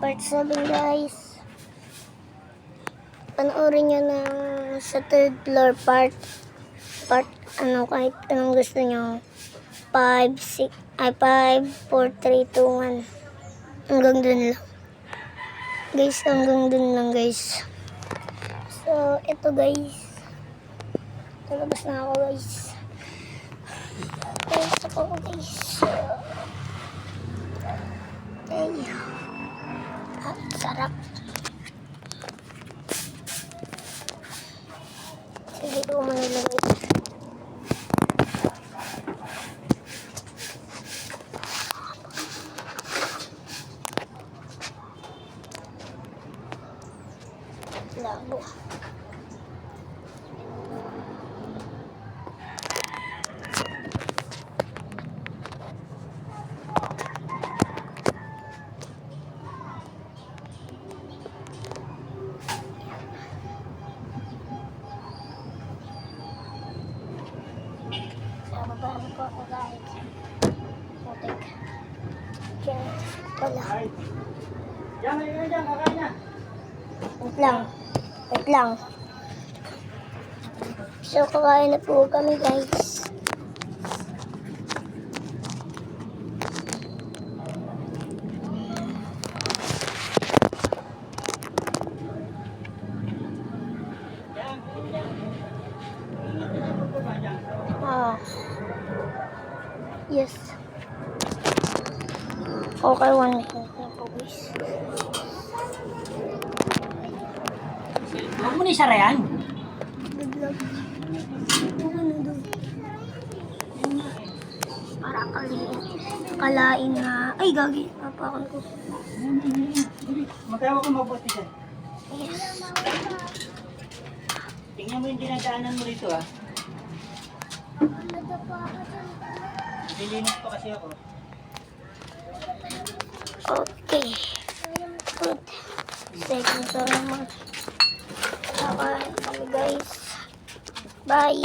part 7 guys. Panoorin nyo ng sa third floor part kahit anong gusto nyo. 5, 6, 5, 4, 3, 2, 1. Hanggang dun lang. Guys, hanggang dun lang guys. So, ito guys. Talabas na ako guys. Guys, ako guys. Okay. Sarap. Sige, ito mo nilagay. Labo. Bababa po ako guys. Putik. Diyan. Wala. Diyan, kakain na. Wait lang. Wait lang. So, kakain na po kami guys. Ah. Yes. Okay, 1 minute na po guys. Huwag mo na isara yan. Naglag. Ano doon? Para kalain na. Ay, gagi. Napakan ko. Magkawa ko mabuti dyan. Yes. Tingnan mo yung dinadaanan mo rito ah. Nilinis pa kasi ako. Okay. Good. Second salamat. Kakain kami guys. Bye.